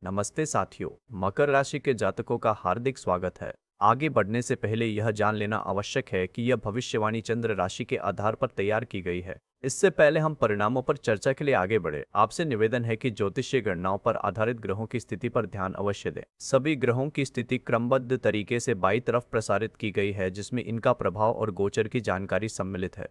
नमस्ते साथियों, मकर राशि के जातकों का हार्दिक स्वागत है। आगे बढ़ने से पहले यह जान लेना आवश्यक है कि यह भविष्यवाणी चंद्र राशि के आधार पर तैयार की गई है। इससे पहले हम परिणामों पर चर्चा के लिए आगे बढ़े, आपसे निवेदन है कि ज्योतिषीय गणनाओं पर आधारित ग्रहों की स्थिति पर ध्यान अवश्य दें। सभी ग्रहों की स्थिति क्रमबद्ध तरीके से बाईं तरफ प्रसारित की गई है, जिसमें इनका प्रभाव और गोचर की जानकारी सम्मिलित है।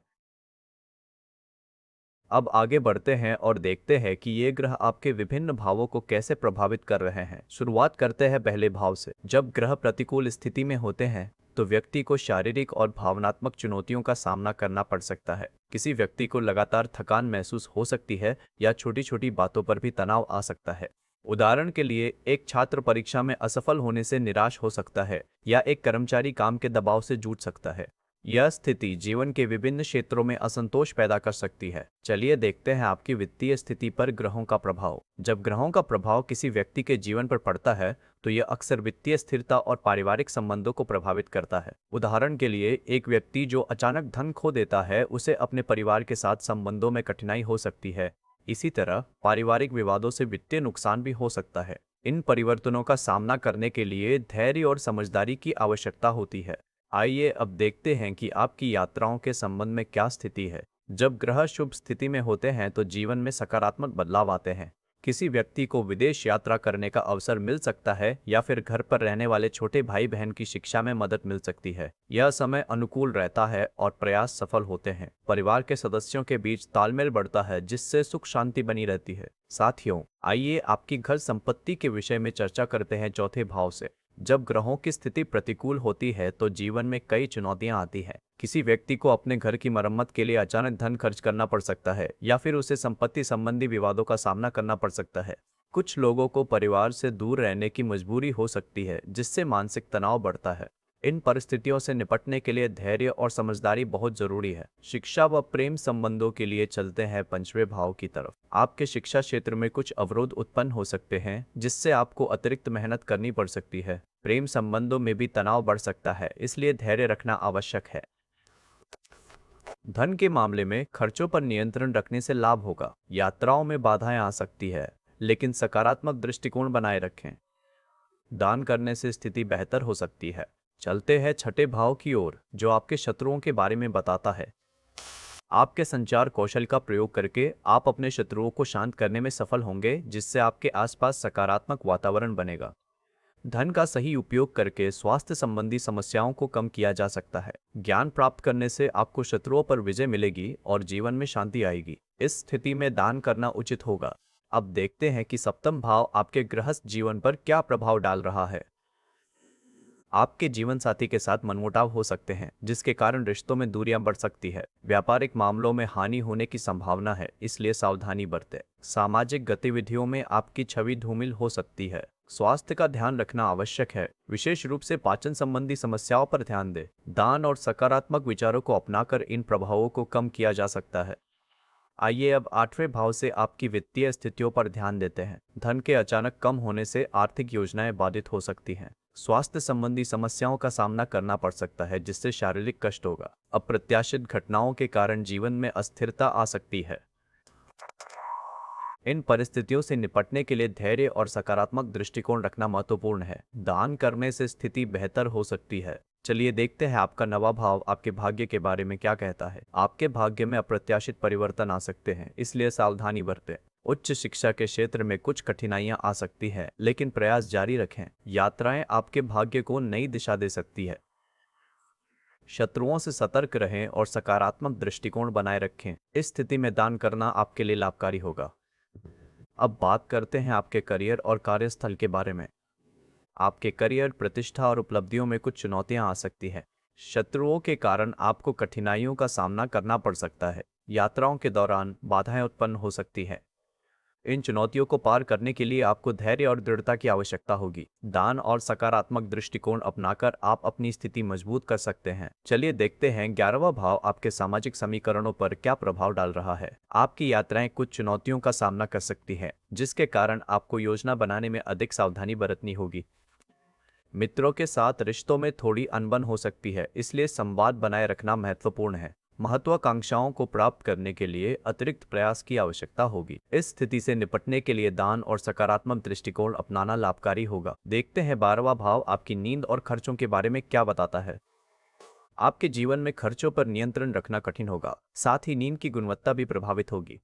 अब आगे बढ़ते हैं और देखते हैं कि ये ग्रह आपके विभिन्न भावों को कैसे प्रभावित कर रहे हैं। शुरुआत करते हैं पहले भाव से। जब ग्रह प्रतिकूल स्थिति में होते हैं तो व्यक्ति को शारीरिक और भावनात्मक चुनौतियों का सामना करना पड़ सकता है। किसी व्यक्ति को लगातार थकान महसूस हो सकती है या छोटी छोटी बातों पर भी तनाव आ सकता है। उदाहरण के लिए, एक छात्र परीक्षा में असफल होने से निराश हो सकता है या एक कर्मचारी काम के दबाव से जूझ सकता है। यह स्थिति जीवन के विभिन्न क्षेत्रों में असंतोष पैदा कर सकती है। चलिए देखते हैं आपकी वित्तीय स्थिति पर ग्रहों का प्रभाव। जब ग्रहों का प्रभाव किसी व्यक्ति के जीवन पर पड़ता है तो यह अक्सर वित्तीय स्थिरता और पारिवारिक संबंधों को प्रभावित करता है। उदाहरण के लिए, एक व्यक्ति जो अचानक धन खो देता है, उसे अपने परिवार के साथ संबंधों में कठिनाई हो सकती है। इसी तरह पारिवारिक विवादों से वित्तीय नुकसान भी हो सकता है। इन परिवर्तनों का सामना करने के लिए धैर्य और समझदारी की आवश्यकता होती है। आइए अब देखते हैं कि आपकी यात्राओं के संबंध में क्या स्थिति है। जब ग्रह शुभ स्थिति में होते हैं तो जीवन में सकारात्मक बदलाव आते हैं। किसी व्यक्ति को विदेश यात्रा करने का अवसर मिल सकता है या फिर घर पर रहने वाले छोटे भाई बहन की शिक्षा में मदद मिल सकती है। यह समय अनुकूल रहता है और प्रयास सफल होते हैं। परिवार के सदस्यों के बीच तालमेल बढ़ता है, जिससे सुख शांति बनी रहती है। साथियों, आइए आपकी घर संपत्ति के विषय में चर्चा करते हैं चौथे भाव से। जब ग्रहों की स्थिति प्रतिकूल होती है तो जीवन में कई चुनौतियां आती हैं। किसी व्यक्ति को अपने घर की मरम्मत के लिए अचानक धन खर्च करना पड़ सकता है या फिर उसे संपत्ति संबंधी विवादों का सामना करना पड़ सकता है। कुछ लोगों को परिवार से दूर रहने की मजबूरी हो सकती है, जिससे मानसिक तनाव बढ़ता है। इन परिस्थितियों से निपटने के लिए धैर्य और समझदारी बहुत जरूरी है। शिक्षा व प्रेम संबंधों के लिए चलते हैं पंचवें भाव की तरफ। आपके शिक्षा क्षेत्र में कुछ अवरोध उत्पन्न हो सकते हैं, जिससे आपको अतिरिक्त मेहनत करनी पड़ सकती है। प्रेम संबंधों में भी तनाव बढ़ सकता है, इसलिए धैर्य रखना आवश्यक है। धन के मामले में खर्चों पर नियंत्रण रखने से लाभ होगा। यात्राओं में बाधाएं आ सकती है, लेकिन सकारात्मक दृष्टिकोण बनाए रखें। दान करने से स्थिति बेहतर हो सकती है। चलते हैं छठे भाव की ओर, जो आपके शत्रुओं के बारे में बताता है। आपके संचार कौशल का प्रयोग करके आप अपने शत्रुओं को शांत करने में सफल होंगे, जिससे आपके आसपास सकारात्मक वातावरण बनेगा। धन का सही उपयोग करके स्वास्थ्य संबंधी समस्याओं को कम किया जा सकता है। ज्ञान प्राप्त करने से आपको शत्रुओं पर विजय मिलेगी और जीवन में शांति आएगी। इस स्थिति में दान करना उचित होगा। अब देखते हैं कि सप्तम भाव आपके गृहस्थ जीवन पर क्या प्रभाव डाल रहा है। आपके जीवन साथी के साथ मनमुटाव हो सकते हैं, जिसके कारण रिश्तों में दूरियां बढ़ सकती है। व्यापारिक मामलों में हानि होने की संभावना है, इसलिए सावधानी बरतें। सामाजिक गतिविधियों में आपकी छवि धूमिल हो सकती है। स्वास्थ्य का ध्यान रखना आवश्यक है, विशेष रूप से पाचन संबंधी समस्याओं पर ध्यान दें। दान और सकारात्मक विचारों को अपनाकर इन प्रभावों को कम किया जा सकता है। आइए अब आठवें भाव से आपकी वित्तीय स्थितियों पर ध्यान देते हैं। धन के अचानक कम होने से आर्थिक योजनाएं बाधित हो सकती हैं। स्वास्थ्य संबंधी समस्याओं का सामना करना पड़ सकता है, जिससे शारीरिक कष्ट होगा। अप्रत्याशित घटनाओं के कारण जीवन में अस्थिरता आ सकती है। इन परिस्थितियों से निपटने के लिए धैर्य और सकारात्मक दृष्टिकोण रखना महत्वपूर्ण है। दान करने से स्थिति बेहतर हो सकती है। चलिए देखते हैं आपका नवा भाव आपके भाग्य के बारे में क्या कहता है। आपके भाग्य में अप्रत्याशित परिवर्तन आ सकते हैं, इसलिए सावधानी बरतें। उच्च शिक्षा के क्षेत्र में कुछ कठिनाइयां आ सकती हैं, लेकिन प्रयास जारी रखें। यात्राएं आपके भाग्य को नई दिशा दे सकती है। शत्रुओं से सतर्क रहें और सकारात्मक दृष्टिकोण बनाए रखें। इस स्थिति में दान करना आपके लिए लाभकारी होगा। अब बात करते हैं आपके करियर और कार्यस्थल के बारे में। आपके करियर, प्रतिष्ठा और उपलब्धियों में कुछ चुनौतियां आ सकती हैं। शत्रुओं के कारण आपको कठिनाइयों का सामना करना पड़ सकता है। यात्राओं के दौरान बाधाएं उत्पन्न हो सकती हैं। इन चुनौतियों को पार करने के लिए आपको धैर्य और दृढ़ता की आवश्यकता होगी। दान और सकारात्मक दृष्टिकोण अपनाकर आप अपनी स्थिति मजबूत कर सकते हैं। चलिए देखते हैं 11वां भाव आपके सामाजिक समीकरणों पर क्या प्रभाव डाल रहा है। आपकी यात्राएं कुछ चुनौतियों का सामना कर सकती हैं, जिसके कारण आपको योजना बनाने में अधिक सावधानी बरतनी होगी। मित्रों के साथ रिश्तों में थोड़ी अनबन हो सकती है, इसलिए संवाद बनाए रखना महत्वपूर्ण है। महत्वाकांक्षाओं को प्राप्त करने के लिए अतिरिक्त प्रयास की आवश्यकता होगी। इस स्थिति से निपटने के लिए दान और सकारात्मक दृष्टिकोण अपनाना लाभकारी होगा। देखते हैं 12वां भाव आपकी नींद और खर्चों के बारे में क्या बताता है। आपके जीवन में खर्चों पर नियंत्रण रखना कठिन होगा, साथ ही नींद की गुणवत्ता भी प्रभावित होगी।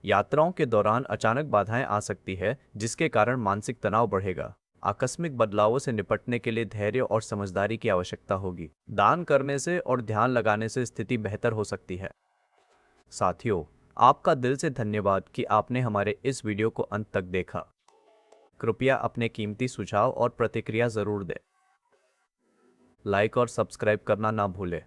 यात्राओं के दौरान अचानक बाधाएं आ सकती है, जिसके कारण मानसिक तनाव बढ़ेगा। आकस्मिक बदलावों से निपटने के लिए धैर्य और समझदारी की आवश्यकता होगी। दान करने से और ध्यान लगाने से स्थिति बेहतर हो सकती है। साथियों, आपका दिल से धन्यवाद कि आपने हमारे इस वीडियो को अंत तक देखा। कृपया अपने कीमती सुझाव और प्रतिक्रिया जरूर दें। लाइक और सब्सक्राइब करना ना भूलें।